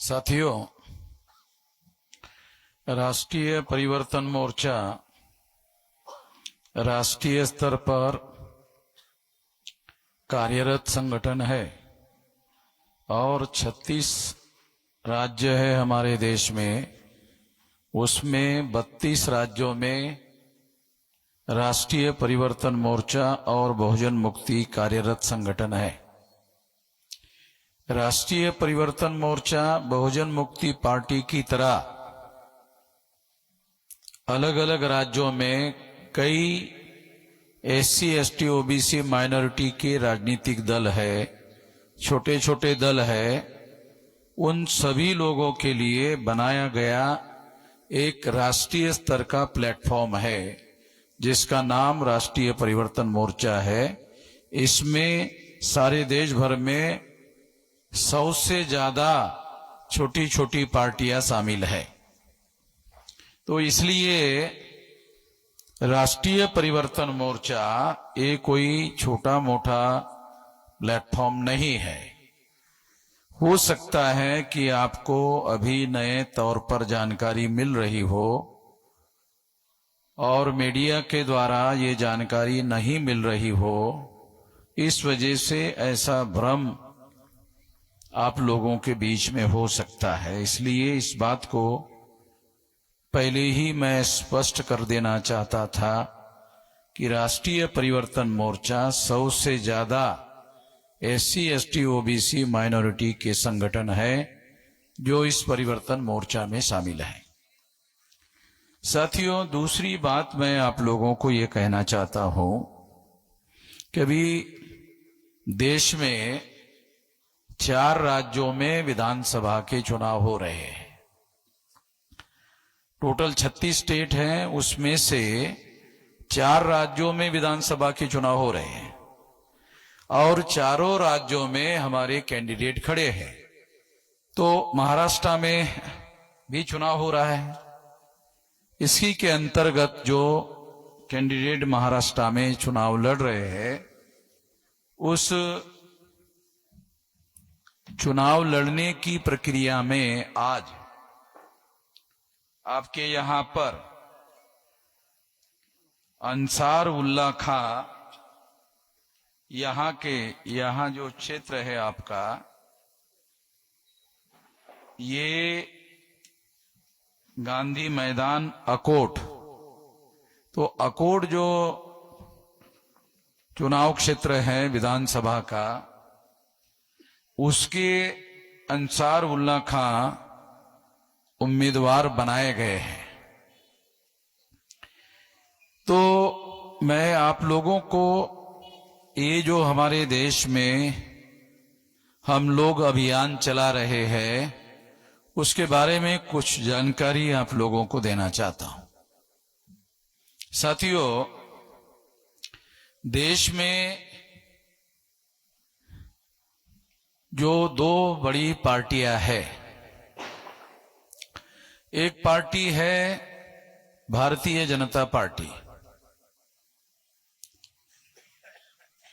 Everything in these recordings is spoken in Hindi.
साथियों, राष्ट्रीय परिवर्तन मोर्चा राष्ट्रीय स्तर पर कार्यरत संगठन है और 36 राज्य है हमारे देश में। उसमें 32 राज्यों में राष्ट्रीय परिवर्तन मोर्चा और बहुजन मुक्ति कार्यरत संगठन है। राष्ट्रीय परिवर्तन मोर्चा बहुजन मुक्ति पार्टी की तरह अलग अलग राज्यों में कई एससी, एसटी, ओबीसी माइनॉरिटी के राजनीतिक दल है, छोटे छोटे दल है। उन सभी लोगों के लिए बनाया गया एक राष्ट्रीय स्तर का प्लेटफॉर्म है जिसका नाम राष्ट्रीय परिवर्तन मोर्चा है। इसमें सारे देश भर में 100 से ज्यादा छोटी छोटी पार्टियां शामिल है। तो इसलिए राष्ट्रीय परिवर्तन मोर्चा ये कोई छोटा मोटा प्लेटफॉर्म नहीं है। हो सकता है कि आपको अभी नए तौर पर जानकारी मिल रही हो और मीडिया के द्वारा ये जानकारी नहीं मिल रही हो, इस वजह से ऐसा भ्रम आप लोगों के बीच में हो सकता है। इसलिए इस बात को पहले ही मैं स्पष्ट कर देना चाहता था कि राष्ट्रीय परिवर्तन मोर्चा 100 से ज्यादा एससी, एसटी, ओबीसी माइनॉरिटी के संगठन है जो इस परिवर्तन मोर्चा में शामिल है। साथियों, दूसरी बात मैं आप लोगों को ये कहना चाहता हूं कि अभी देश में 4 राज्यों में विधानसभा के चुनाव हो रहे हैं। टोटल 36 स्टेट हैं, उसमें से 4 राज्यों में विधानसभा के चुनाव हो रहे हैं और चारों राज्यों में हमारे कैंडिडेट खड़े हैं। तो महाराष्ट्र में भी चुनाव हो रहा है। इसी के अंतर्गत जो कैंडिडेट महाराष्ट्र में चुनाव लड़ रहे हैं, उस चुनाव लड़ने की प्रक्रिया में आज आपके यहां पर अंसार उल्लाह खां, यहां जो क्षेत्र है आपका, ये गांधी मैदान अकोट, तो अकोट जो चुनाव क्षेत्र है विधानसभा का, उसके अंसार उल्लाह खां उम्मीदवार बनाए गए हैं। तो मैं आप लोगों को ये जो हमारे देश में हम लोग अभियान चला रहे हैं उसके बारे में कुछ जानकारी आप लोगों को देना चाहता हूं। साथियों, देश में जो 2 बड़ी पार्टियां हैं, एक पार्टी है भारतीय जनता पार्टी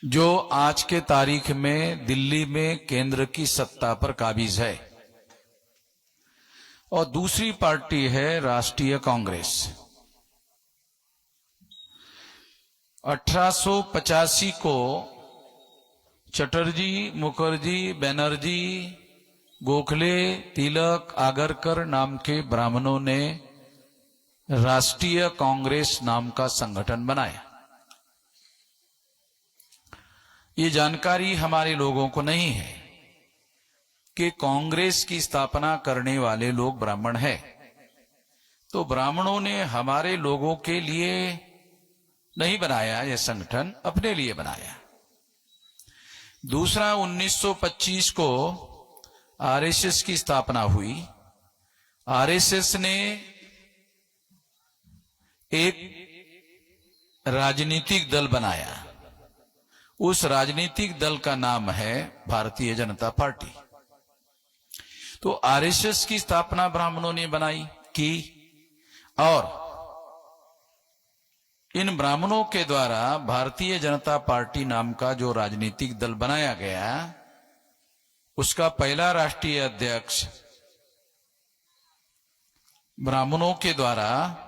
जो आज के तारीख में दिल्ली में केंद्र की सत्ता पर काबिज है, और दूसरी पार्टी है राष्ट्रीय कांग्रेस। 1885 को चटर्जी, मुखर्जी, बनर्जी, गोखले, तिलक, आगरकर नाम के ब्राह्मणों ने राष्ट्रीय कांग्रेस नाम का संगठन बनाया। ये जानकारी हमारे लोगों को नहीं है कि कांग्रेस की स्थापना करने वाले लोग ब्राह्मण हैं। तो ब्राह्मणों ने हमारे लोगों के लिए नहीं बनाया, यह संगठन अपने लिए बनाया। दूसरा, 1925 को आरएसएस की स्थापना हुई। आरएसएस ने एक राजनीतिक दल बनाया। उस राजनीतिक दल का नाम है भारतीय जनता पार्टी। तो आरएसएस की स्थापना ब्राह्मणों ने की और इन ब्राह्मणों के द्वारा भारतीय जनता पार्टी नाम का जो राजनीतिक दल बनाया गया, उसका पहला राष्ट्रीय अध्यक्ष ब्राह्मणों के द्वारा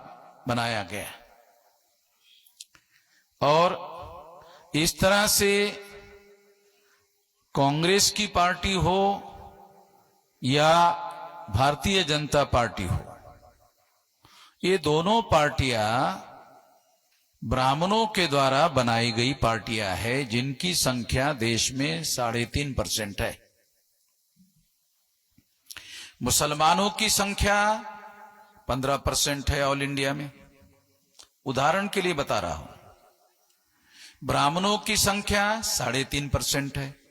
बनाया गया। और इस तरह से कांग्रेस की पार्टी हो या भारतीय जनता पार्टी हो, ये दोनों पार्टियां ब्राह्मणों के द्वारा बनाई गई पार्टियां हैं, जिनकी संख्या देश में 3.5% है। मुसलमानों की संख्या 15% है ऑल इंडिया में। उदाहरण के लिए बता रहा हूं, ब्राह्मणों की संख्या 3.5% है।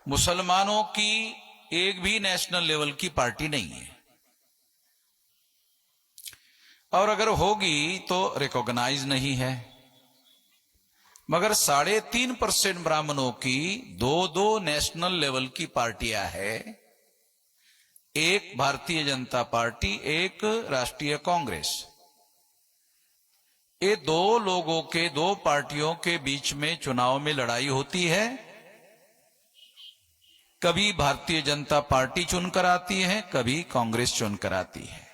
मुसलमानों की एक भी नेशनल लेवल की पार्टी नहीं है, और अगर होगी तो रिकॉग्नाइज नहीं है। मगर 3.5% ब्राह्मणों की दो नेशनल लेवल की पार्टियां हैं, एक भारतीय जनता पार्टी, एक राष्ट्रीय कांग्रेस। ये दो पार्टियों के बीच में चुनाव में लड़ाई होती है। कभी भारतीय जनता पार्टी चुनकर आती है, कभी कांग्रेस चुनकर आती है।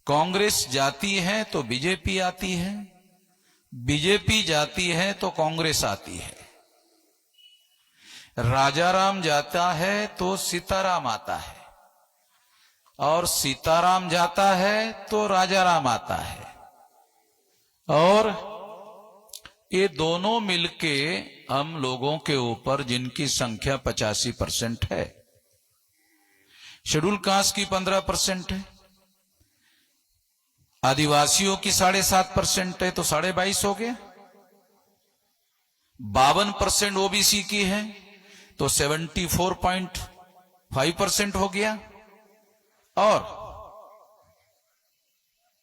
कांग्रेस जाती है तो बीजेपी आती है, बीजेपी जाती है तो कांग्रेस आती है। राजाराम जाता है तो सीताराम आता है, और सीताराम जाता है तो राजाराम आता है। और ये दोनों मिलके हम लोगों के ऊपर, जिनकी संख्या 85% है, शेड्यूल कास्ट की 15% है, आदिवासियों की 7.5% है, तो 22.5 हो गया। 52% ओबीसी की है तो 74.5% हो गया। और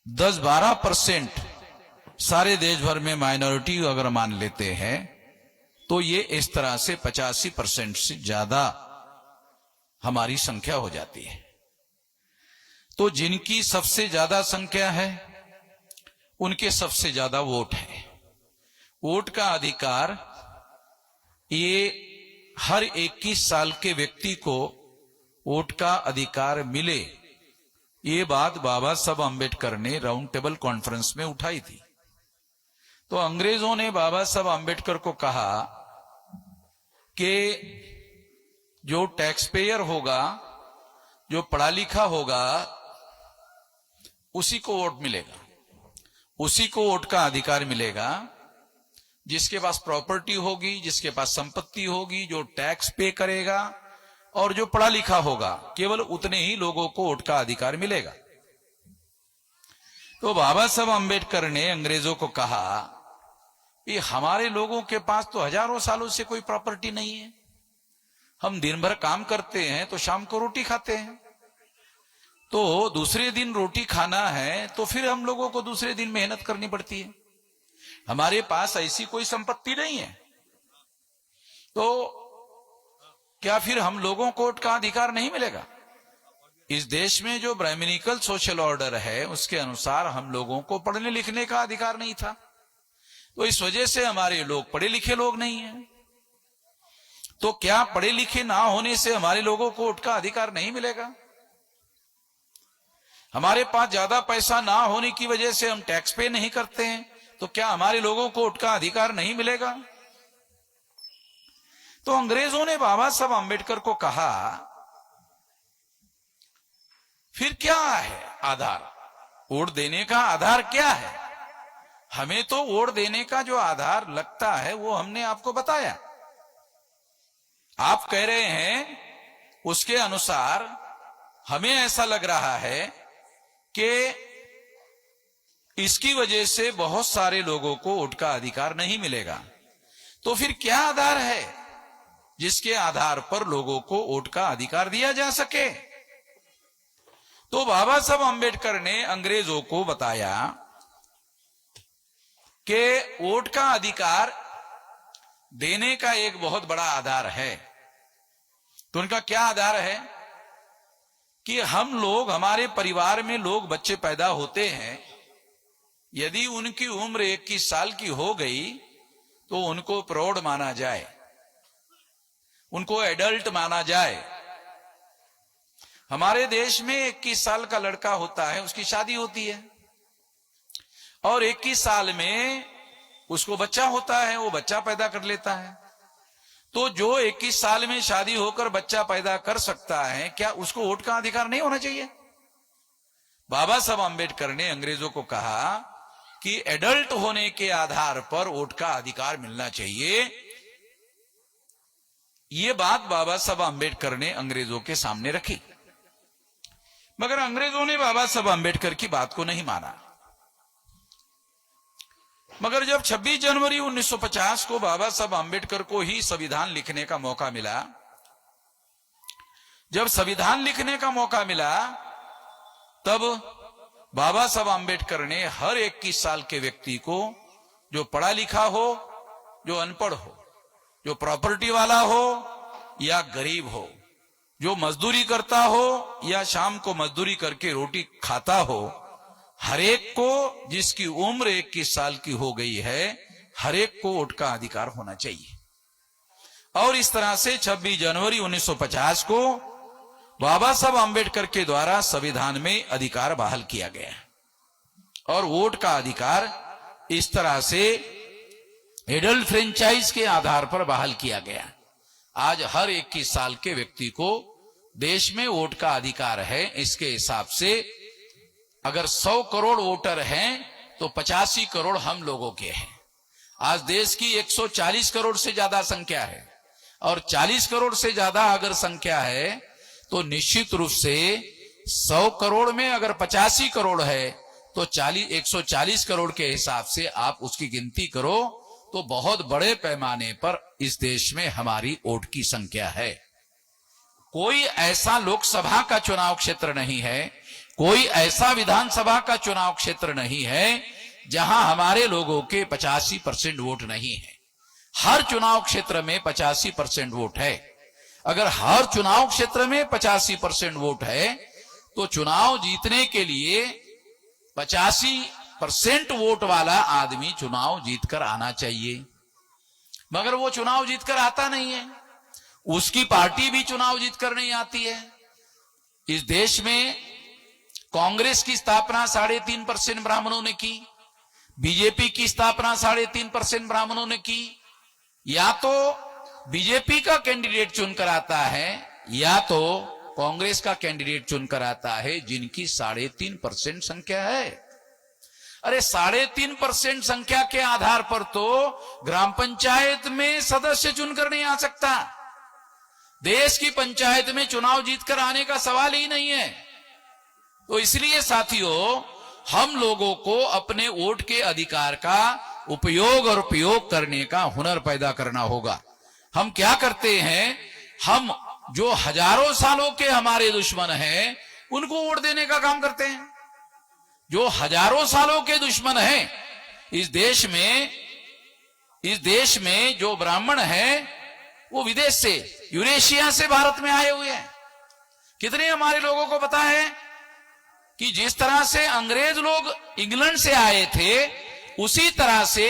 10-12% सारे देश भर में माइनॉरिटी अगर मान लेते हैं, तो ये इस तरह से 85% से ज्यादा हमारी संख्या हो जाती है। तो जिनकी सबसे ज्यादा संख्या है, उनके सबसे ज्यादा वोट है। वोट का अधिकार ये हर 21 साल के व्यक्ति को वोट का अधिकार मिले, ये बात बाबा साहब अम्बेडकर ने राउंड टेबल कॉन्फ्रेंस में उठाई थी। तो अंग्रेजों ने बाबा साहब अम्बेडकर को कहा कि जो टैक्स पेयर होगा, जो पढ़ा लिखा होगा, उसी को वोट मिलेगा, उसी को वोट का अधिकार मिलेगा। जिसके पास प्रॉपर्टी होगी, जिसके पास संपत्ति होगी, जो टैक्स पे करेगा, और जो पढ़ा लिखा होगा, केवल उतने ही लोगों को वोट का अधिकार मिलेगा। तो बाबा साहब अम्बेडकर ने अंग्रेजों को कहा कि हमारे लोगों के पास तो हजारों सालों से कोई प्रॉपर्टी नहीं है, हम दिन भर काम करते हैं तो शाम को रोटी खाते हैं, तो दूसरे दिन रोटी खाना है तो फिर हम लोगों को दूसरे दिन मेहनत करनी पड़ती है, हमारे पास ऐसी कोई संपत्ति नहीं है, तो क्या फिर हम लोगों को वोट का अधिकार नहीं मिलेगा? इस देश में जो ब्राह्मणिकल सोशल ऑर्डर है, उसके अनुसार हम लोगों को पढ़ने लिखने का अधिकार नहीं था, तो इस वजह से हमारे लोग पढ़े लिखे लोग नहीं हैं। तो क्या पढ़े लिखे ना होने से हमारे लोगों को वोट का अधिकार नहीं मिलेगा? हमारे पास ज्यादा पैसा ना होने की वजह से हम टैक्स पे नहीं करते हैं, तो क्या हमारे लोगों को वोट का अधिकार नहीं मिलेगा? तो अंग्रेजों ने बाबा साहब अम्बेडकर को कहा, फिर क्या है आधार? वोट देने का आधार क्या है? हमें तो वोट देने का जो आधार लगता है वो हमने आपको बताया। आप कह रहे हैं उसके अनुसार हमें ऐसा लग रहा है कि इसकी वजह से बहुत सारे लोगों को वोट का अधिकार नहीं मिलेगा। तो फिर क्या आधार है जिसके आधार पर लोगों को वोट का अधिकार दिया जा सके? तो बाबा साहब अम्बेडकर ने अंग्रेजों को बताया कि वोट का अधिकार देने का एक बहुत बड़ा आधार है। तो उनका क्या आधार है कि हम लोग, हमारे परिवार में लोग बच्चे पैदा होते हैं, यदि उनकी उम्र 21 साल की हो गई तो उनको प्रौढ़ माना जाए, उनको एडल्ट माना जाए। हमारे देश में 21 साल का लड़का होता है, उसकी शादी होती है और 21 साल में उसको बच्चा होता है, वो बच्चा पैदा कर लेता है। तो जो 21 साल में शादी होकर बच्चा पैदा कर सकता है, क्या उसको वोट का अधिकार नहीं होना चाहिए? बाबा साहब आंबेडकर ने अंग्रेजों को कहा कि एडल्ट होने के आधार पर वोट का अधिकार मिलना चाहिए। ये बात बाबा साहब आंबेडकर ने अंग्रेजों के सामने रखी, मगर अंग्रेजों ने बाबा साहब आंबेडकर की बात को नहीं माना। मगर जब 26 जनवरी 1950 को बाबा साहब आंबेडकर को ही संविधान लिखने का मौका मिला, जब संविधान लिखने का मौका मिला, तब बाबा साहब आंबेडकर ने हर 21 साल के व्यक्ति को, जो पढ़ा लिखा हो, जो अनपढ़ हो, जो प्रॉपर्टी वाला हो या गरीब हो, जो मजदूरी करता हो या शाम को मजदूरी करके रोटी खाता हो, हर एक को, जिसकी उम्र 21 साल की हो गई है, हर एक को वोट का अधिकार होना चाहिए। और इस तरह से 26 जनवरी 1950 को बाबा साहब आंबेडकर के द्वारा संविधान में अधिकार बहाल किया गया और वोट का अधिकार इस तरह से एडल्ट फ्रेंचाइज के आधार पर बहाल किया गया। आज हर 21 साल के व्यक्ति को देश में वोट का अधिकार है। इसके हिसाब से अगर 100 करोड़ वोटर हैं तो 85 करोड़ हम लोगों के हैं। आज देश की 140 करोड़ से ज्यादा संख्या है और 40 करोड़ से ज्यादा अगर संख्या है तो निश्चित रूप से 100 करोड़ में अगर 85 करोड़ है तो 140 करोड़ के हिसाब से आप उसकी गिनती करो तो बहुत बड़े पैमाने पर इस देश में हमारी वोट की संख्या है। कोई ऐसा लोकसभा का चुनाव क्षेत्र नहीं है, कोई ऐसा विधानसभा का चुनाव क्षेत्र नहीं है जहां हमारे लोगों के 85% वोट नहीं है। हर चुनाव क्षेत्र में 85% वोट है। अगर हर चुनाव क्षेत्र में 85% वोट है तो चुनाव जीतने के लिए 85% वोट वाला आदमी चुनाव जीतकर आना चाहिए, मगर वो चुनाव जीतकर आता नहीं है। उसकी पार्टी भी चुनाव जीतकर नहीं आती है। इस देश में कांग्रेस की स्थापना 3.5% ब्राह्मणों ने की, बीजेपी की स्थापना 3.5% ब्राह्मणों ने की। या तो बीजेपी का कैंडिडेट चुनकर आता है या तो कांग्रेस का कैंडिडेट चुनकर आता है, जिनकी 3.5% संख्या है। अरे 3.5% संख्या के आधार पर तो ग्राम पंचायत में सदस्य चुनकर नहीं आ सकता। देश की पंचायत में चुनाव जीतकर आने का सवाल ही नहीं है। तो इसलिए साथियों, हम लोगों को अपने वोट के अधिकार का उपयोग और प्रयोग करने का हुनर पैदा करना होगा। हम क्या करते हैं, हम जो हजारों सालों के हमारे दुश्मन हैं उनको वोट देने का काम करते हैं। जो हजारों सालों के दुश्मन हैं इस देश में जो ब्राह्मण हैं वो विदेश से, यूरेशिया से भारत में आए हुए हैं। कितने हमारे लोगों को पता है कि जिस तरह से अंग्रेज लोग इंग्लैंड से आए थे उसी तरह से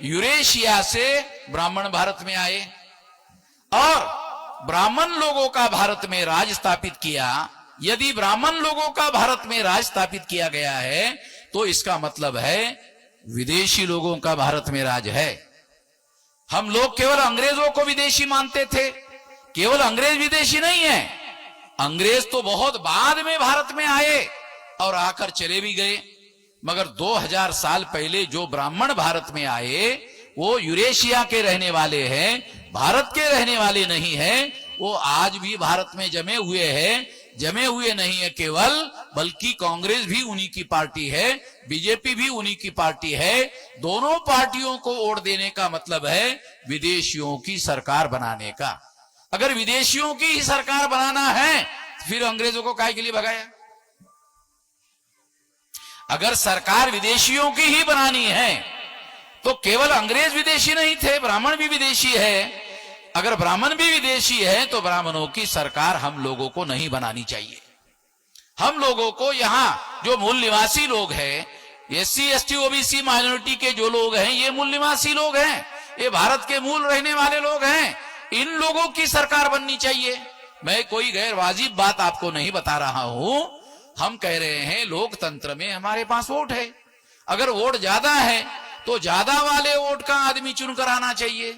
यूरेशिया से ब्राह्मण भारत में आए और ब्राह्मण लोगों का भारत में राज स्थापित किया। यदि ब्राह्मण लोगों का भारत में राज स्थापित किया गया है तो इसका मतलब है विदेशी लोगों का भारत में राज है। हम लोग केवल अंग्रेजों को विदेशी मानते थे, केवल अंग्रेज विदेशी नहीं है। अंग्रेज तो बहुत बाद में भारत में आए और आकर चले भी गए, मगर 2000 साल पहले जो ब्राह्मण भारत में आए वो यूरेशिया के रहने वाले हैं, भारत के रहने वाले नहीं हैं। वो आज भी भारत में जमे हुए हैं। जमे हुए नहीं है केवल, बल्कि कांग्रेस भी उन्हीं की पार्टी है, बीजेपी भी उन्हीं की पार्टी है। दोनों पार्टियों को वोट देने का मतलब है विदेशियों की सरकार बनाने का। अगर विदेशियों की ही सरकार बनाना है फिर अंग्रेजों को काहे के लिए भगाया? अगर सरकार विदेशियों की ही बनानी है तो केवल अंग्रेज विदेशी नहीं थे, ब्राह्मण भी विदेशी है। अगर ब्राह्मण भी विदेशी है तो ब्राह्मणों की सरकार हम लोगों को नहीं बनानी चाहिए। हम लोगों को यहाँ जो मूल निवासी लोग हैं, एससी एसटी ओबीसी माइनॉरिटी के जो लोग हैं, ये मूल निवासी लोग हैं, ये भारत के मूल रहने वाले लोग हैं। इन लोगों की सरकार बननी चाहिए। मैं कोई गैर वाजिब बात आपको नहीं बता रहा हूं। हम कह रहे हैं लोकतंत्र में हमारे पास वोट है, अगर वोट ज्यादा है तो ज्यादा वाले वोट का आदमी चुनकर आना चाहिए।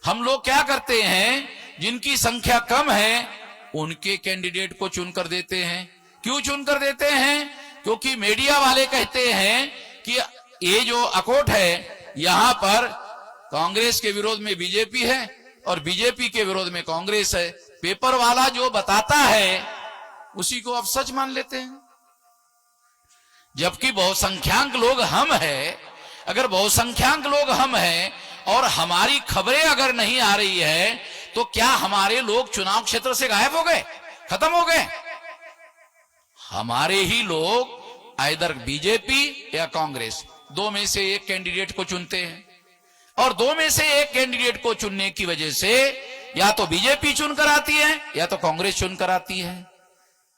हम लोग क्या करते हैं, जिनकी संख्या कम है उनके कैंडिडेट को चुनकर देते हैं। क्यों चुनकर देते हैं? क्योंकि मीडिया वाले कहते हैं कि ये जो अकोट है यहां पर कांग्रेस के विरोध में बीजेपी है और बीजेपी के विरोध में कांग्रेस है। पेपर वाला जो बताता है उसी को अब सच मान लेते हैं, जबकि बहुसंख्यांक लोग हम हैं। अगर बहुसंख्यांक लोग हम हैं और हमारी खबरें अगर नहीं आ रही है तो क्या हमारे लोग चुनाव क्षेत्र से गायब हो गए, खत्म हो गए? हमारे ही लोग आइदर बीजेपी या कांग्रेस, दो में से एक कैंडिडेट को चुनते हैं, और दो में से एक कैंडिडेट को चुनने की वजह से या तो बीजेपी चुनकर आती है या तो कांग्रेस चुनकर आती है।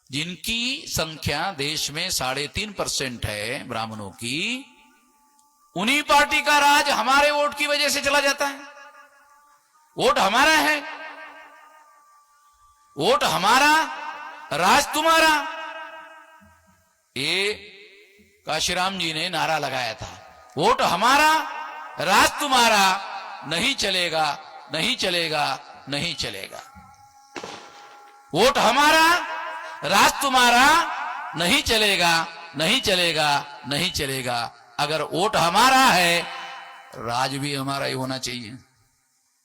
जिनकी संख्या देश में 3.5% है ब्राह्मणों की, उन्हीं पार्टी का राज हमारे वोट की वजह से चला जाता है। वोट हमारा है, वोट हमारा, राज तुम्हारा। ये काशीराम जी ने नारा लगाया था, वोट हमारा राज तुम्हारा, नहीं चलेगा, नहीं चलेगा, नहीं चलेगा। वोट हमारा राज तुम्हारा, नहीं चलेगा, नहीं चलेगा, नहीं चलेगा। अगर वोट हमारा है राज भी हमारा ही होना चाहिए।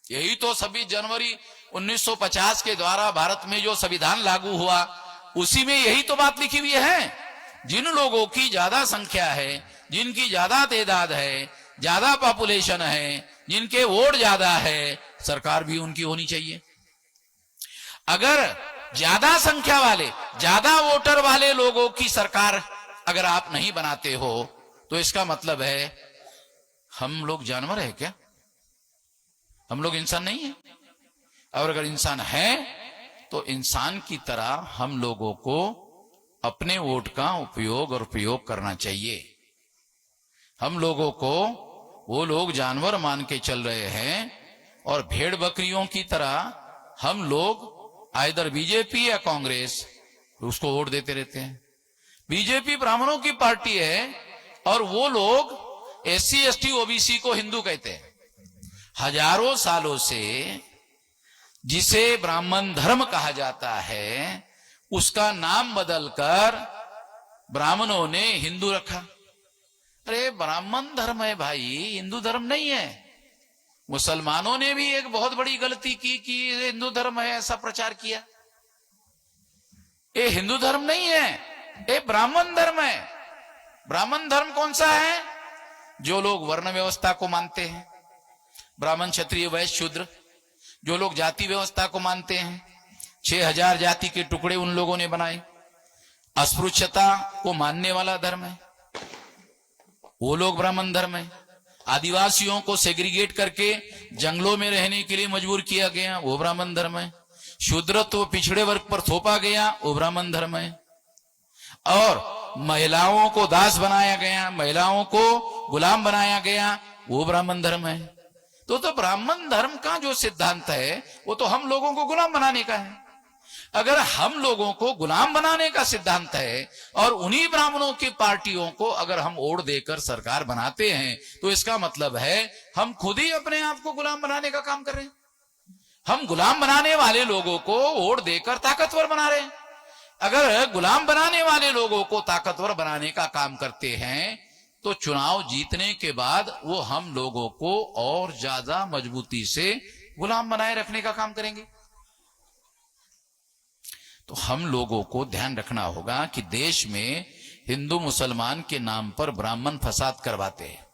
यही तो 26 जनवरी 1950 के द्वारा भारत में जो संविधान लागू हुआ उसी में यही तो बात लिखी हुई है। जिन लोगों की ज्यादा संख्या है, जिनकी ज्यादा तादाद है, ज्यादा पॉपुलेशन है, जिनके वोट ज्यादा है, सरकार भी उनकी होनी चाहिए। अगर ज्यादा संख्या वाले, ज्यादा वोटर वाले लोगों की सरकार अगर आप नहीं बनाते हो तो इसका मतलब है हम लोग जानवर है क्या? हम लोग इंसान नहीं है। और अगर इंसान है तो इंसान की तरह हम लोगों को अपने वोट का उपयोग और प्रयोग करना चाहिए। हम लोगों को वो लोग जानवर मान के चल रहे हैं और भेड़ बकरियों की तरह हम लोग आइदर बीजेपी या कांग्रेस उसको वोट देते रहते हैं। बीजेपी ब्राह्मणों की पार्टी है और वो लोग SC ST OBC को हिंदू कहते हैं। हजारों सालों से जिसे ब्राह्मण धर्म कहा जाता है उसका नाम बदलकर ब्राह्मणों ने हिंदू रखा। अरे ब्राह्मण धर्म है भाई, हिंदू धर्म नहीं है। मुसलमानों ने भी एक बहुत बड़ी गलती की कि हिंदू धर्म है, ऐसा प्रचार किया। ये हिंदू धर्म नहीं है, ये ब्राह्मण धर्म है। ब्राह्मण धर्म कौन सा है? जो लोग वर्ण व्यवस्था को मानते हैं, ब्राह्मण क्षत्रिय वैश्य शूद्र, जो लोग जाति व्यवस्था को मानते हैं। 6000 जाति के टुकड़े उन लोगों ने बनाए। अस्पृश्यता को मानने वाला धर्म है, वो लोग ब्राह्मण धर्म है। आदिवासियों को सेग्रीगेट करके जंगलों में रहने के लिए मजबूर किया गया, वो ब्राह्मण धर्म है। शूद्रत्व पिछड़े वर्ग पर थोपा गया, वो ब्राह्मण धर्म है। और महिलाओं को दास बनाया गया, महिलाओं को गुलाम बनाया गया, वो ब्राह्मण धर्म है। तो ब्राह्मण धर्म का जो सिद्धांत है वो तो हम लोगों को गुलाम बनाने का है। अगर हम लोगों को गुलाम बनाने का सिद्धांत है और उन्हीं ब्राह्मणों की पार्टियों को अगर हम वोट देकर सरकार बनाते हैं तो इसका मतलब है हम खुद ही अपने आप को गुलाम बनाने का काम कर रहे हैं। हम गुलाम बनाने वाले लोगों को वोट देकर ताकतवर बना रहे हैं। अगर गुलाम बनाने वाले लोगों को ताकतवर बनाने का काम करते हैं तो चुनाव जीतने के बाद वो हम लोगों को और ज्यादा मजबूती से गुलाम बनाए रखने का काम करेंगे। तो हम लोगों को ध्यान रखना होगा कि देश में हिंदू मुसलमान के नाम पर ब्राह्मण फसाद करवाते हैं।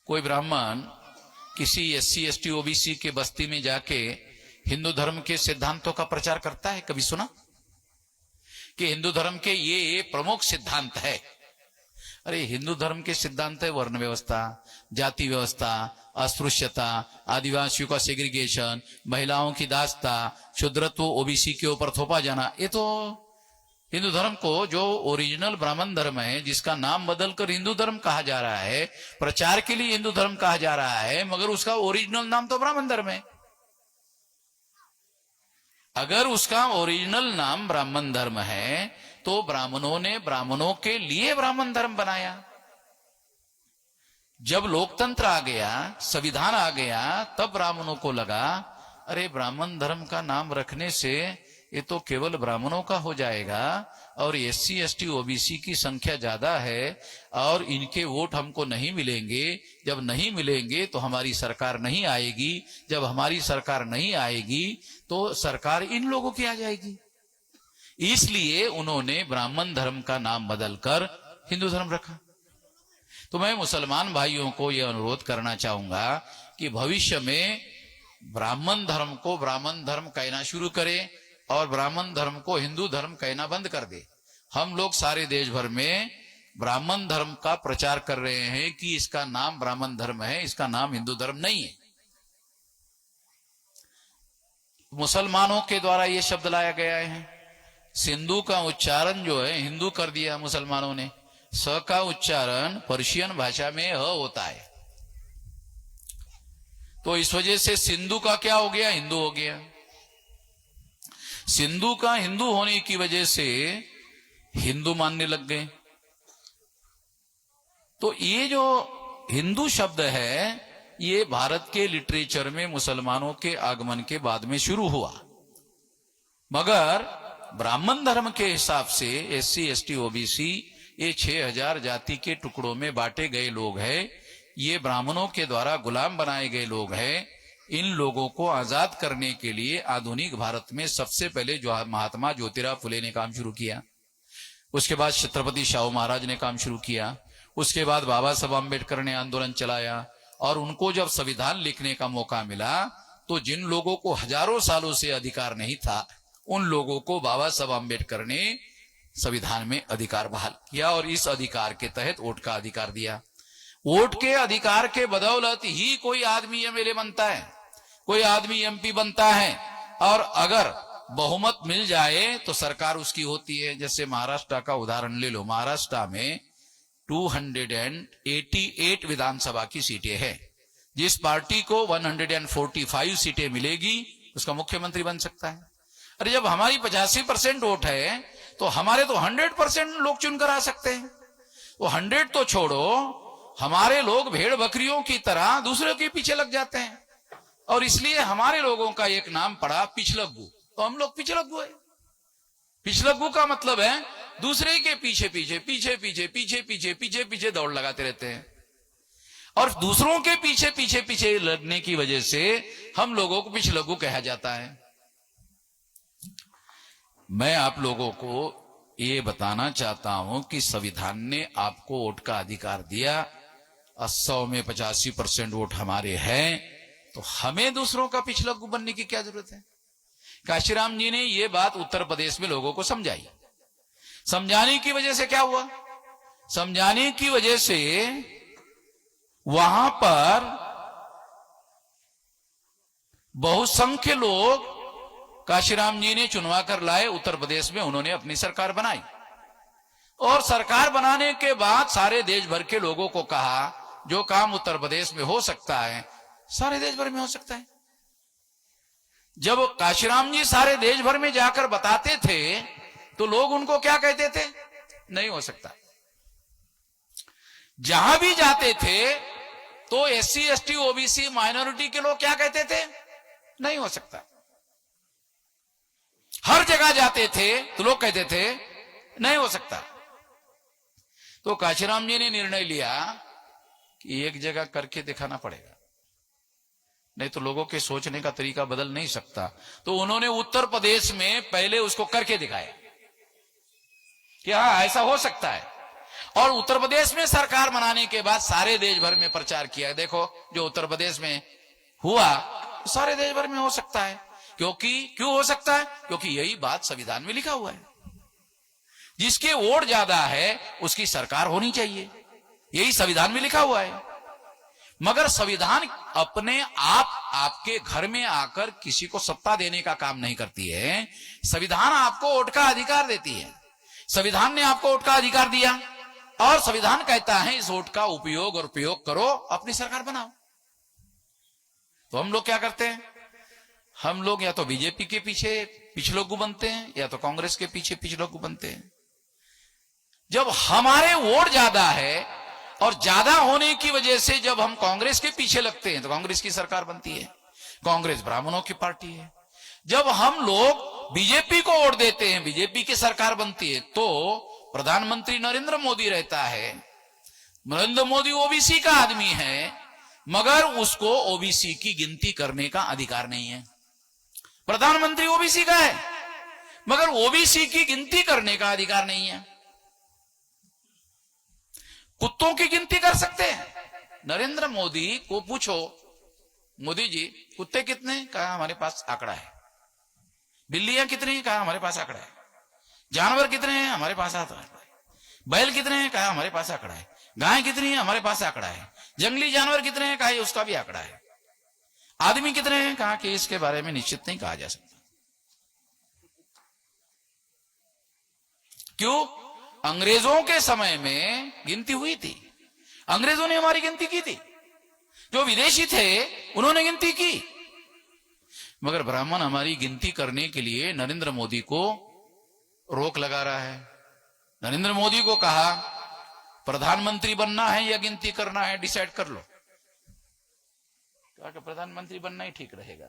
कोई ब्राह्मण किसी SC ST OBC के बस्ती में जाके हिंदू धर्म के सिद्धांतों का प्रचार करता है? कभी सुना कि हिंदू धर्म के ये प्रमुख सिद्धांत है? अरे हिंदू धर्म के सिद्धांत है वर्ण व्यवस्था, जाति व्यवस्था, अस्पृश्यता, आदिवासियों का सेग्रीगेशन, महिलाओं की दासता, शूद्रत्व OBC के ऊपर थोपा जाना। ये तो हिंदू धर्म को जो ओरिजिनल ब्राह्मण धर्म है, जिसका नाम बदलकर हिंदू धर्म कहा जा रहा है, प्रचार के लिए हिंदू धर्म कहा जा रहा है, मगर उसका ओरिजिनल नाम तो ब्राह्मण धर्म है। अगर उसका ओरिजिनल नाम ब्राह्मण धर्म है तो ब्राह्मणों ने ब्राह्मणों के लिए ब्राह्मण धर्म बनाया। जब लोकतंत्र आ गया, संविधान आ गया, तब ब्राह्मणों को लगा अरे ब्राह्मण धर्म का नाम रखने से ये तो केवल ब्राह्मणों का हो जाएगा और एससी एसटी ओबीसी की संख्या ज्यादा है और इनके वोट हमको नहीं मिलेंगे। जब नहीं मिलेंगे तो हमारी सरकार नहीं आएगी, जब हमारी सरकार नहीं आएगी तो सरकार इन लोगों की आ जाएगी। इसलिए उन्होंने ब्राह्मण धर्म का नाम बदलकर हिंदू धर्म रखा। तो मैं मुसलमान भाइयों को यह अनुरोध करना चाहूंगा कि भविष्य में ब्राह्मण धर्म को ब्राह्मण धर्म कहना शुरू करें और ब्राह्मण धर्म को हिंदू धर्म कहना बंद कर दे। हम लोग सारे देश भर में ब्राह्मण धर्म का प्रचार कर रहे हैं कि इसका नाम ब्राह्मण धर्म है, इसका नाम हिंदू धर्म नहीं है। मुसलमानों के द्वारा यह शब्द लाया गया है। सिंधु का उच्चारण जो है हिंदू कर दिया मुसलमानों ने। स का उच्चारण पर्शियन भाषा में ह होता है, तो इस वजह से सिंधु का क्या हो गया, हिंदू हो गया। सिंधु का हिंदू होने की वजह से हिंदू मानने लग गए। तो ये जो हिंदू शब्द है ये भारत के लिटरेचर में मुसलमानों के आगमन के बाद में शुरू हुआ, मगर ब्राह्मण धर्म के हिसाब से एससी एसटी ओबीसी ये 6000 जाति के टुकड़ों में बांटे गए लोग हैं। ये ब्राह्मणों के द्वारा गुलाम बनाए गए लोग हैं। इन लोगों को आजाद करने के लिए आधुनिक भारत में सबसे पहले जो महात्मा ज्योतिराव फुले ने काम शुरू किया, उसके बाद छत्रपति शाहू महाराज ने काम शुरू किया, उसके बाद बाबा साहब अम्बेडकर ने आंदोलन चलाया और उनको जब संविधान लिखने का मौका मिला तो जिन लोगों को हजारों सालों से अधिकार नहीं था उन लोगों को बाबा साहब अम्बेडकर ने संविधान में अधिकार बहाल किया और इस अधिकार के तहत वोट का अधिकार दिया। वोट के अधिकार के बदौलत ही कोई आदमी एमएलए बनता है, कोई आदमी एमपी बनता है और अगर बहुमत मिल जाए तो सरकार उसकी होती है। जैसे महाराष्ट्र का उदाहरण ले लो, महाराष्ट्र में 288 विधानसभा की सीटें हैं। जिस पार्टी को 145 सीटें मिलेगी उसका मुख्यमंत्री बन सकता है। अरे जब हमारी 85% वोट है तो हमारे तो 100% लोग चुनकर आ सकते हैं। वो 100 तो छोड़ो, हमारे लोग भेड़ बकरियों की तरह दूसरे के पीछे लग जाते हैं और इसलिए हमारे लोगों का एक नाम पड़ा पिछलग्गू। तो हम लोग पिछलग्गू है। पिछलग्गू का मतलब है दूसरे के पीछे पीछे पीछे पीछे पीछे पीछे पीछे पीछे दौड़ लगाते रहते हैं और दूसरों के पीछे पीछे पीछे लगने की वजह से हम लोगों को पिछलग्गू कहा जाता है। मैं आप लोगों को ये बताना चाहता हूं कि संविधान ने आपको वोट का अधिकार दिया, 100 में 85% वोट हमारे हैं, तो हमें दूसरों का पिछलग्गू बनने की क्या जरूरत है। काशीराम जी ने ये बात उत्तर प्रदेश में लोगों को समझाई। समझाने की वजह से क्या हुआ, समझाने की वजह से वहां पर बहुसंख्य लोग काशीराम जी ने चुनवा कर लाए। उत्तर प्रदेश में उन्होंने अपनी सरकार बनाई और सरकार बनाने के बाद सारे देश भर के लोगों को कहा जो काम उत्तर प्रदेश में हो सकता है सारे देश भर में हो सकता है। जब काशीराम जी सारे देश भर में जाकर बताते थे तो लोग उनको क्या कहते थे, नहीं हो सकता। जहां भी जाते थे तो एससी एसटी ओबीसी माइनॉरिटी के लोग क्या कहते थे, नहीं हो सकता। हर जगह जाते थे तो लोग कहते थे नहीं हो सकता। तो काशीराम जी ने निर्णय लिया कि एक जगह करके दिखाना पड़ेगा, नहीं तो लोगों के सोचने का तरीका बदल नहीं सकता। तो उन्होंने उत्तर प्रदेश में पहले उसको करके दिखाया कि हाँ ऐसा हो सकता है और उत्तर प्रदेश में सरकार बनाने के बाद सारे देश भर में प्रचार किया। देखो जो उत्तर प्रदेश में हुआ सारे देश भर में हो सकता है। क्यों हो सकता है, क्योंकि यही बात संविधान में लिखा हुआ है, जिसके वोट ज्यादा है उसकी सरकार होनी चाहिए, यही संविधान में लिखा हुआ है। मगर संविधान अपने आप आपके घर में आकर किसी को सत्ता देने का काम नहीं करती है। संविधान आपको वोट का अधिकार देती है। संविधान ने आपको वोट का अधिकार दिया और संविधान कहता है इस वोट का उपयोग और प्रयोग करो, अपनी सरकार बनाओ। तो हम लोग क्या करते हैं, हम लोग या तो बीजेपी के पीछे पिछलोगु बनते हैं या तो कांग्रेस के पीछे पिछलोगु बनते हैं। जब हमारे वोट ज्यादा है और ज्यादा होने की वजह से जब हम कांग्रेस के पीछे लगते हैं तो कांग्रेस की सरकार बनती है। कांग्रेस ब्राह्मणों की पार्टी है। जब हम लोग बीजेपी को वोट देते हैं, बीजेपी की सरकार बनती है, तो प्रधानमंत्री नरेंद्र मोदी रहता है। नरेंद्र मोदी ओबीसी का आदमी है, मगर उसको ओबीसी की गिनती करने का अधिकार नहीं है। प्रधानमंत्री ओबीसी का है, मगर ओबीसी की गिनती करने का अधिकार नहीं है। कुत्तों की गिनती कर सकते हैं। नरेंद्र मोदी को पूछो, मोदी जी कुत्ते कितने? कहा हमारे पास आंकड़ा है। बिल्लियां कितनी? कहा हमारे पास आंकड़ा है। जानवर कितने हैं? हमारे पास आंकड़ा है। बैल कितने हैं? कहा हमारे पास आंकड़ा है। गाय कितनी है? हमारे पास आंकड़ा है। जंगली जानवर कितने हैं? कहा उसका भी आंकड़ा है। आदमी कितने हैं? कहा कि इसके बारे में निश्चित नहीं कहा जा सकता। क्यों? अंग्रेजों के समय में गिनती हुई थी, अंग्रेजों ने हमारी गिनती की थी। जो विदेशी थे उन्होंने गिनती की, मगर ब्राह्मण हमारी गिनती करने के लिए नरेंद्र मोदी को रोक लगा रहा है। नरेंद्र मोदी को कहा प्रधानमंत्री बनना है या गिनती करना है, डिसाइड कर लो। कहा कि प्रधानमंत्री बनना ही ठीक रहेगा।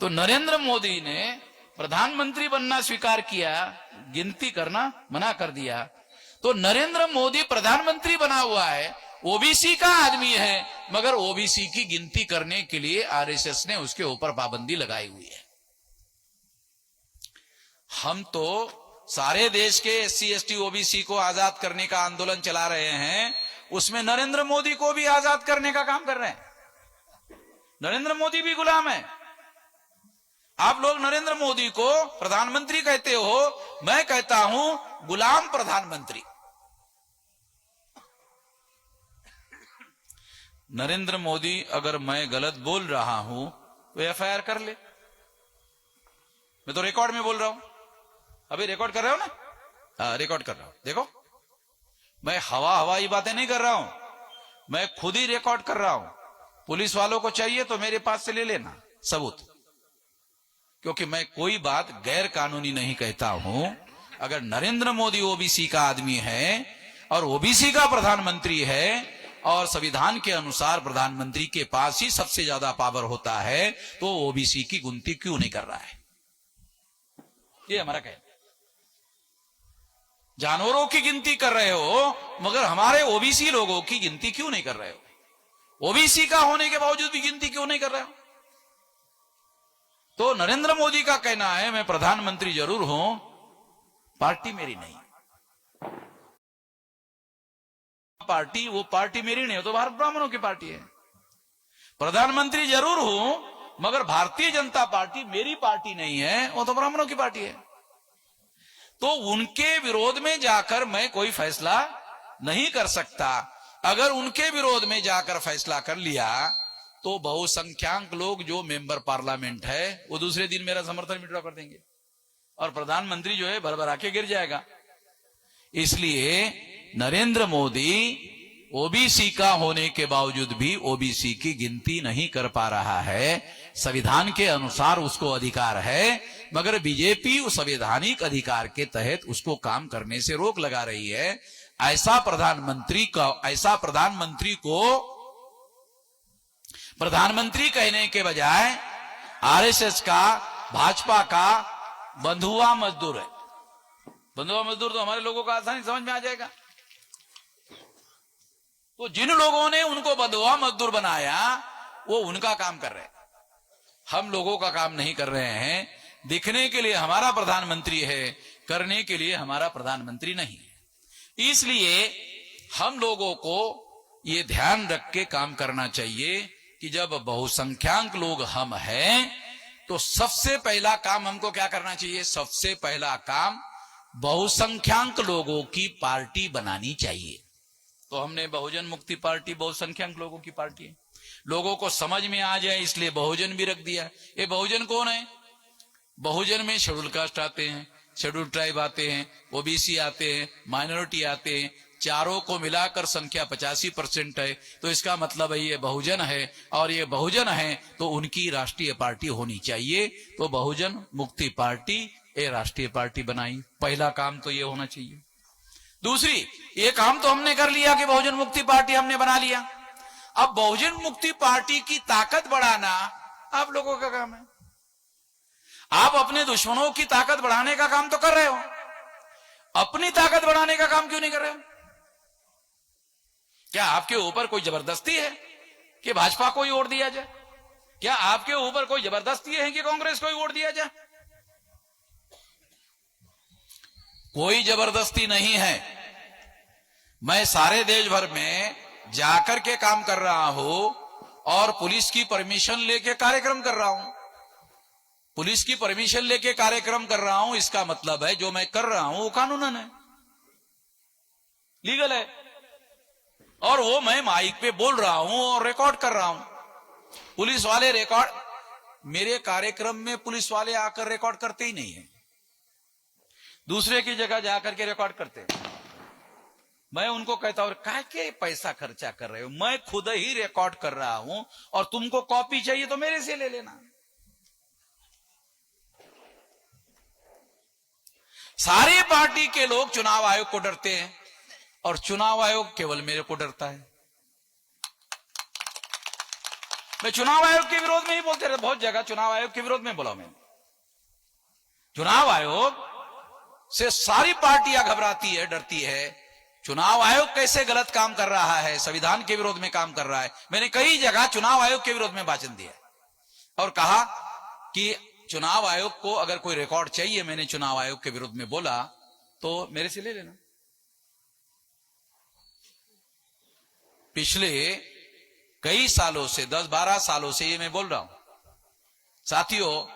तो नरेंद्र मोदी ने प्रधानमंत्री बनना स्वीकार किया, गिनती करना मना कर दिया। तो नरेंद्र मोदी प्रधानमंत्री बना हुआ है, ओबीसी का आदमी है, मगर ओबीसी की गिनती करने के लिए आरएसएस ने उसके ऊपर पाबंदी लगाई हुई है। हम तो सारे देश के एससी एसटी ओबीसी को आजाद करने का आंदोलन चला रहे हैं, उसमें नरेंद्र मोदी को भी आजाद करने का काम कर रहे हैं। नरेंद्र मोदी भी गुलाम है। आप लोग नरेंद्र मोदी को प्रधानमंत्री कहते हो, मैं कहता हूं गुलाम प्रधानमंत्री। नरेंद्र मोदी अगर मैं गलत बोल रहा हूं तो एफआईआर कर ले। मैं तो रिकॉर्ड में बोल रहा हूं, अभी रिकॉर्ड कर रहे हो ना? हाँ, रिकॉर्ड कर रहा हूं। देखो, मैं हवाई बातें नहीं कर रहा हूं, मैं खुद ही रिकॉर्ड कर रहा हूं। पुलिस वालों को चाहिए तो मेरे पास से ले लेना सबूत, क्योंकि मैं कोई बात गैर कानूनी नहीं कहता हूं। अगर नरेंद्र मोदी ओबीसी का आदमी है और ओबीसी का प्रधानमंत्री है और संविधान के अनुसार प्रधानमंत्री के पास ही सबसे ज्यादा पावर होता है, तो ओबीसी की गिनती क्यों नहीं कर रहा है? ये हमारा कहना। जानवरों की गिनती कर रहे हो, मगर हमारे ओबीसी लोगों की गिनती क्यों नहीं कर रहे हो? ओबीसी का होने के बावजूद भी गिनती क्यों नहीं कर रहे हो? तो नरेंद्र मोदी का कहना है मैं प्रधानमंत्री जरूर हूं, पार्टी मेरी नहीं। पार्टी वो पार्टी मेरी नहीं हो तो भारत ब्राह्मणों की पार्टी है। प्रधानमंत्री जरूर हूं, मगर भारतीय जनता पार्टी मेरी पार्टी नहीं है, वो तो ब्राह्मणों की पार्टी है। तो उनके विरोध में जाकर मैं कोई फैसला नहीं कर सकता। अगर उनके विरोध में जाकर फैसला कर लिया तो बहुसंख्यक लोग जो मेंबर पार्लियामेंट है वो दूसरे दिन मेरा समर्थन विड्रॉ कर देंगे और प्रधानमंत्री जो है भरभरा के गिर जाएगा। इसलिए नरेंद्र मोदी ओबीसी का होने के बावजूद भी ओबीसी की गिनती नहीं कर पा रहा है। संविधान के अनुसार उसको अधिकार है, मगर बीजेपी उस संवैधानिक अधिकार के तहत उसको काम करने से रोक लगा रही है। ऐसा प्रधानमंत्री को प्रधानमंत्री कहने के बजाय आरएसएस का, भाजपा का बंधुआ मजदूर है। बंधुआ मजदूर तो हमारे लोगों का आसानी समझ में आ जाएगा। तो जिन लोगों ने उनको बंधुआ मजदूर बनाया वो उनका काम कर रहे हैं, हम लोगों का काम नहीं कर रहे हैं। दिखने के लिए हमारा प्रधानमंत्री है, करने के लिए हमारा प्रधानमंत्री नहीं है। इसलिए हम लोगों को ये ध्यान रख के काम करना चाहिए कि जब बहुसंख्यक लोग हम हैं तो सबसे पहला काम हमको क्या करना चाहिए? सबसे पहला काम बहुसंख्यक लोगों की पार्टी बनानी चाहिए। तो हमने बहुजन मुक्ति पार्टी बहुसंख्यक लोगों की पार्टी है। लोगों को समझ में आ जाए इसलिए बहुजन भी रख दिया। ये बहुजन कौन है? बहुजन में शेड्यूल कास्ट आते हैं, शेड्यूल ट्राइब आते हैं, ओबीसी आते हैं, माइनॉरिटी आते हैं, चारों को मिलाकर संख्या 85% है, तो इसका मतलब है ये बहुजन है, और ये बहुजन है तो उनकी राष्ट्रीय पार्टी होनी चाहिए। तो बहुजन मुक्ति पार्टी ये राष्ट्रीय पार्टी बनाई। पहला काम तो ये होना चाहिए। दूसरी, ये काम तो हमने कर लिया कि बहुजन मुक्ति पार्टी हमने बना लिया। अब बहुजन मुक्ति पार्टी की ताकत बढ़ाना आप लोगों का काम है। आप अपने दुश्मनों की ताकत बढ़ाने का काम तो कर रहे हो, अपनी ताकत बढ़ाने का काम क्यों नहीं कर रहे हो? क्या आपके ऊपर कोई जबरदस्ती है कि भाजपा को ही वोट दिया जाए? क्या आपके ऊपर कोई जबरदस्ती है कि कांग्रेस को ही वोट दिया जाए? कोई जबरदस्ती नहीं है। मैं सारे देश भर में जाकर के काम कर रहा हूं और पुलिस की परमिशन लेके कार्यक्रम कर रहा हूं। पुलिस की परमिशन लेके कार्यक्रम कर रहा हूं, इसका मतलब है जो मैं कर रहा हूं वो कानूनन है, लीगल है, और वो मैं माइक पे बोल रहा हूं और रिकॉर्ड कर रहा हूं। पुलिस वाले रिकॉर्ड, मेरे कार्यक्रम में पुलिस वाले आकर रिकॉर्ड करते ही नहीं है, दूसरे की जगह जाकर के रिकॉर्ड करते हैं। मैं उनको कहता हूं काहे के पैसा खर्चा कर रहे हो, मैं खुद ही रिकॉर्ड कर रहा हूं, और तुमको कॉपी चाहिए तो मेरे से ले लेना। सारी पार्टी के लोग चुनाव आयोग को डरते हैं और चुनाव आयोग केवल मेरे को डरता है। मैं चुनाव आयोग के विरोध में ही बोलते रहे, बहुत जगह चुनाव आयोग के विरोध में बोला मैंने। चुनाव आयोग से सारी पार्टियां घबराती है, डरती है। चुनाव आयोग कैसे गलत काम कर रहा है, संविधान के विरोध में काम कर रहा है। मैंने कई जगह चुनाव आयोग के विरोध में भाषण दिया और कहा कि चुनाव आयोग को अगर कोई रिकॉर्ड चाहिए, मैंने चुनाव आयोग के विरोध में बोला तो मेरे से ले लेना। पिछले कई सालों से, 10-12 सालों से ये मैं बोल रहा हूं। साथियों,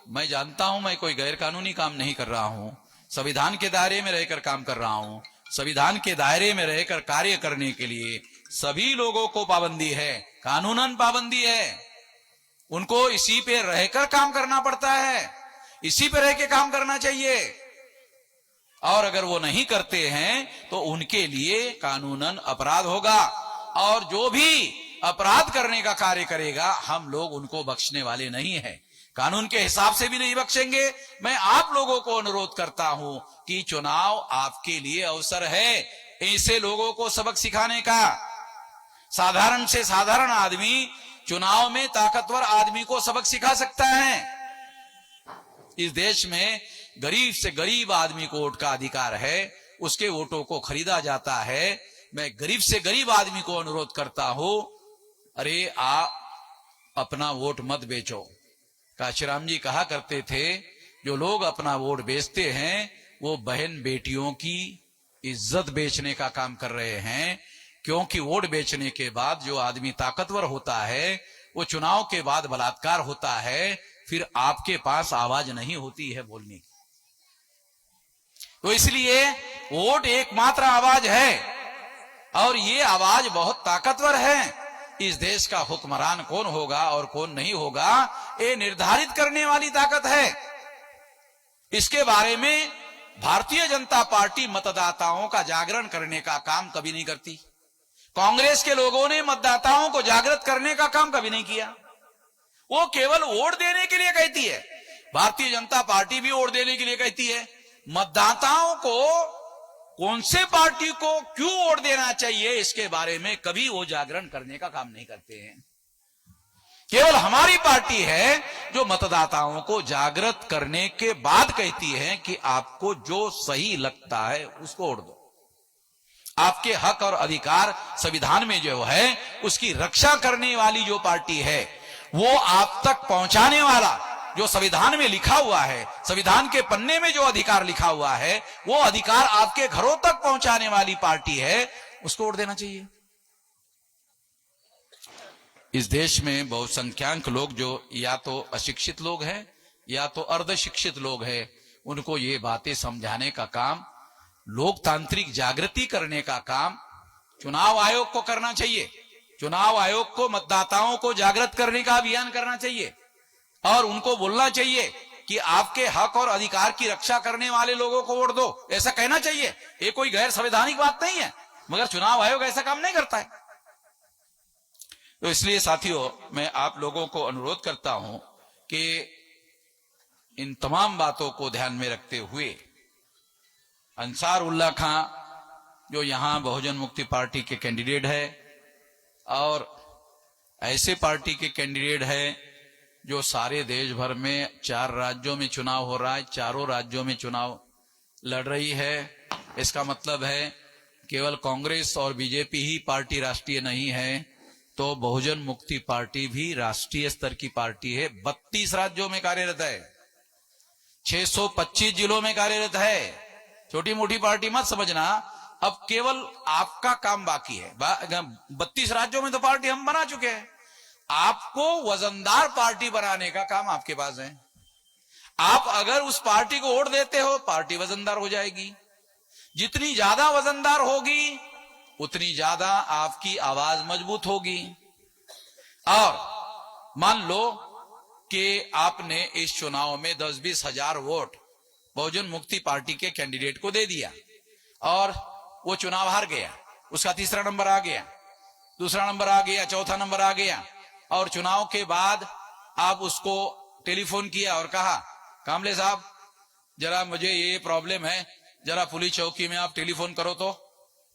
मैं जानता हूं मैं कोई गैर कानूनी काम नहीं कर रहा हूं, संविधान के दायरे में रहकर काम कर रहा हूं। संविधान के दायरे में रहकर कार्य करने के लिए सभी लोगों को पाबंदी है, कानूनन पाबंदी है। उनको इसी पे रहकर काम करना पड़ता है, इसी पे रह के काम करना चाहिए, और अगर वो नहीं करते हैं तो उनके लिए कानूनन अपराध होगा, और जो भी अपराध करने का कार्य करेगा हम लोग उनको बख्शने वाले नहीं हैं, कानून के हिसाब से भी नहीं बख्शेंगे। मैं आप लोगों को अनुरोध करता हूं कि चुनाव आपके लिए अवसर है ऐसे लोगों को सबक सिखाने का। साधारण से साधारण आदमी चुनाव में ताकतवर आदमी को सबक सिखा सकता है। इस देश में गरीब से गरीब आदमी को वोट का अधिकार है, उसके वोटों को खरीदा जाता है। मैं गरीब से गरीब आदमी को अनुरोध करता हूं, अरे आप अपना वोट मत बेचो। काशीराम जी कहा करते थे, जो लोग अपना वोट बेचते हैं वो बहन बेटियों की इज्जत बेचने का काम कर रहे हैं, क्योंकि वोट बेचने के बाद जो आदमी ताकतवर होता है वो चुनाव के बाद बलात्कार होता है, फिर आपके पास आवाज नहीं होती है बोलने की। तो इसलिए वोट एकमात्र आवाज है, और ये आवाज बहुत ताकतवर है। इस देश का हुक्मरान कौन होगा और कौन नहीं होगा ये निर्धारित करने वाली ताकत है। इसके बारे में भारतीय जनता पार्टी मतदाताओं का जागरण करने का काम कभी नहीं करती। कांग्रेस के लोगों ने मतदाताओं को जागृत करने का काम कभी नहीं किया, वो केवल वोट देने के लिए कहती है। भारतीय जनता पार्टी भी वोट देने के लिए कहती है। मतदाताओं को कौन से पार्टी को क्यों वोट देना चाहिए इसके बारे में कभी वो जागरण करने का काम नहीं करते हैं। केवल हमारी पार्टी है जो मतदाताओं को जागृत करने के बाद कहती है कि आपको जो सही लगता है उसको वोट दो। आपके हक और अधिकार संविधान में जो है उसकी रक्षा करने वाली जो पार्टी है, वो आप तक पहुंचाने वाला जो संविधान में लिखा हुआ है, संविधान के पन्ने में जो अधिकार लिखा हुआ है, वो अधिकार आपके घरों तक पहुंचाने वाली पार्टी है, उसको वोट देना चाहिए। इस देश में बहुसंख्यक लोग जो या तो अशिक्षित लोग हैं या तो अर्धशिक्षित लोग हैं, उनको ये बातें समझाने का काम, लोकतांत्रिक जागृति करने का काम चुनाव आयोग को करना चाहिए। चुनाव आयोग को मतदाताओं को जागृत करने का अभियान करना चाहिए और उनको बोलना चाहिए कि आपके हक और अधिकार की रक्षा करने वाले लोगों को वोट दो, ऐसा कहना चाहिए। ये कोई गैर संवैधानिक बात नहीं है। मगर चुनाव आयोग ऐसा काम नहीं करता है। तो इसलिए साथियों, मैं आप लोगों को अनुरोध करता हूं कि इन तमाम बातों को ध्यान में रखते हुए अंसार उल्लाह खां जो यहां बहुजन मुक्ति पार्टी के कैंडिडेट है और ऐसे पार्टी के कैंडिडेट है जो सारे देश भर में 4 राज्यों में चुनाव हो रहा है, चारों राज्यों में चुनाव लड़ रही है। इसका मतलब है केवल कांग्रेस और बीजेपी ही पार्टी राष्ट्रीय नहीं है, तो बहुजन मुक्ति पार्टी भी राष्ट्रीय स्तर की पार्टी है। 32 राज्यों में कार्यरत है, 625 जिलों में कार्यरत है। छोटी मोटी पार्टी मत समझना। अब केवल आपका काम बाकी है। 32 राज्यों में तो पार्टी हम बना चुके हैं। आपको वजनदार पार्टी बनाने का काम आपके पास है। आप अगर उस पार्टी को वोट देते हो, पार्टी वजनदार हो जाएगी। जितनी ज्यादा वजनदार होगी उतनी ज्यादा आपकी आवाज मजबूत होगी। और मान लो कि आपने इस चुनाव में 10-20 हजार वोट बहुजन मुक्ति पार्टी के कैंडिडेट को दे दिया और वो चुनाव हार गया, उसका तीसरा नंबर आ गया, दूसरा नंबर आ गया, चौथा नंबर आ गया, और चुनाव के बाद आप उसको टेलीफोन किया और कहा, कामले साहब जरा मुझे ये प्रॉब्लम है, जरा पुलिस चौकी में आप टेलीफोन करो।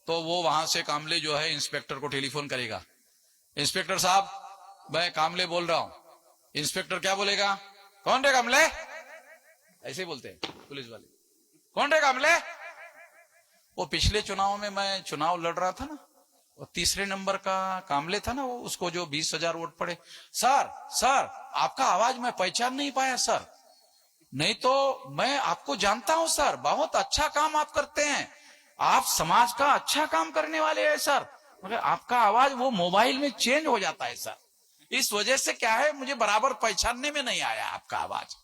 तो वो वहां से कामले जो है इंस्पेक्टर को टेलीफोन करेगा, इंस्पेक्टर साहब मैं कामले बोल रहा हूं। इंस्पेक्टर क्या बोलेगा, कौन रे कामले, ऐसे बोलते हैं पुलिस वाले, कौन रे कामले। वो पिछले चुनाव में मैं चुनाव लड़ रहा था ना, वो तीसरे नंबर का कामले था ना, वो उसको जो 20,000 वोट पड़े। सर आपका आवाज मैं पहचान नहीं पाया सर। नहीं तो मैं आपको जानता हूं सर, बहुत अच्छा काम आप करते हैं, आप समाज का अच्छा काम करने वाले हैं सर, मगर आपका आवाज वो मोबाइल में चेंज हो जाता है सर, इस वजह से क्या है मुझे बराबर पहचानने में नहीं आया आपका आवाज।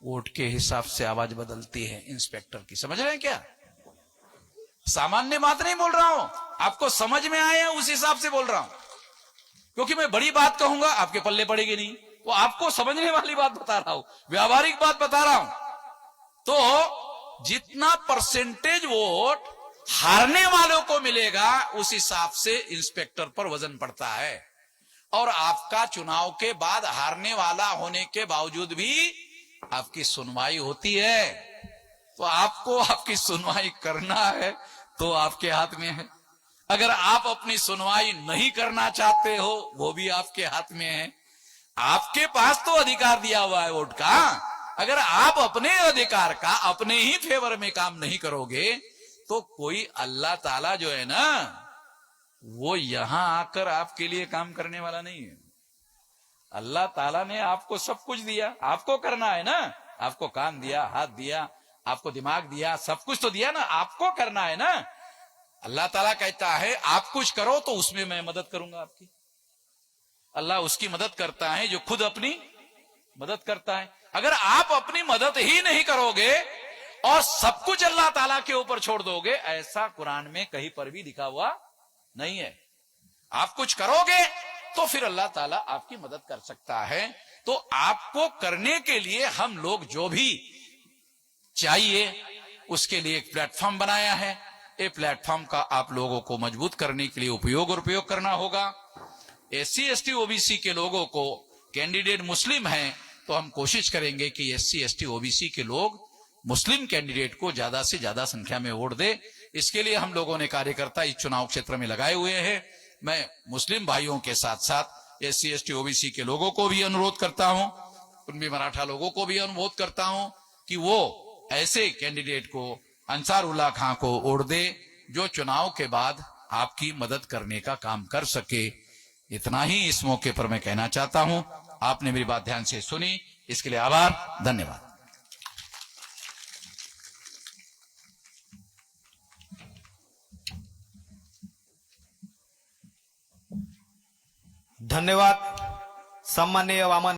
वोट के हिसाब से आवाज बदलती है इंस्पेक्टर की, समझ रहे हैं क्या? सामान्य बात नहीं बोल रहा हूं, आपको समझ में आया उस हिसाब से बोल रहा हूं, क्योंकि मैं बड़ी बात कहूंगा आपके पल्ले पड़ेगी नहीं, वो आपको समझने वाली बात बता रहा हूं, व्यावहारिक बात बता रहा हूं। तो जितना परसेंटेज वोट हारने वालों को मिलेगा उस हिसाब से इंस्पेक्टर पर वजन पड़ता है। और आपका चुनाव के बाद हारने वाला होने के बावजूद भी आपकी सुनवाई होती है, तो आपको आपकी सुनवाई करना है तो आपके हाथ में है। अगर आप अपनी सुनवाई नहीं करना चाहते हो वो भी आपके हाथ में है। आपके पास तो अधिकार दिया हुआ है वोट का, अगर आप अपने अधिकार का अपने ही फेवर में काम नहीं करोगे तो कोई अल्लाह ताला जो है ना वो यहां आकर आपके लिए काम करने वाला नहीं है। अल्लाह ताला ने आपको सब कुछ दिया, आपको करना है ना, आपको कान दिया, हाथ दिया, आपको दिमाग दिया, सब कुछ तो दिया ना, आपको करना है ना। अल्लाह ताला कहता है आप कुछ करो तो उसमें मैं मदद करूंगा आपकी। अल्लाह उसकी मदद करता है जो खुद अपनी मदद करता है। अगर आप अपनी मदद ही नहीं करोगे और सब कुछ अल्लाह ताला के ऊपर छोड़ दोगे, ऐसा कुरान में कहीं पर भी लिखा हुआ नहीं है। आप कुछ करोगे तो फिर अल्लाह ताला आपकी मदद कर सकता है। तो आपको करने के लिए हम लोग जो भी चाहिए उसके लिए एक प्लेटफॉर्म बनाया है। ये प्लेटफॉर्म का आप लोगों को मजबूत करने के लिए उपयोग करना होगा। SC ST OBC के लोगों को कैंडिडेट मुस्लिम हैं तो हम कोशिश करेंगे कि SC ST OBC के लोग मुस्लिम कैंडिडेट को ज्यादा से ज्यादा संख्या में वोट दे। इसके लिए हम लोगों ने कार्यकर्ता इस चुनाव क्षेत्र में लगाए हुए हैं। मैं मुस्लिम भाइयों के साथ साथ SC ST OBC के लोगों को भी अनुरोध करता हूं, उनमें मराठा लोगों को भी अनुरोध करता हूं कि वो ऐसे कैंडिडेट को अंसार उल्लाह खां को वोट दे जो चुनाव के बाद आपकी मदद करने का काम कर सके। इतना ही इस मौके पर मैं कहना चाहता हूं। आपने मेरी बात ध्यान से सुनी, इसके लिए आभार, धन्यवाद। धन्यवाद सम्माननीय वामन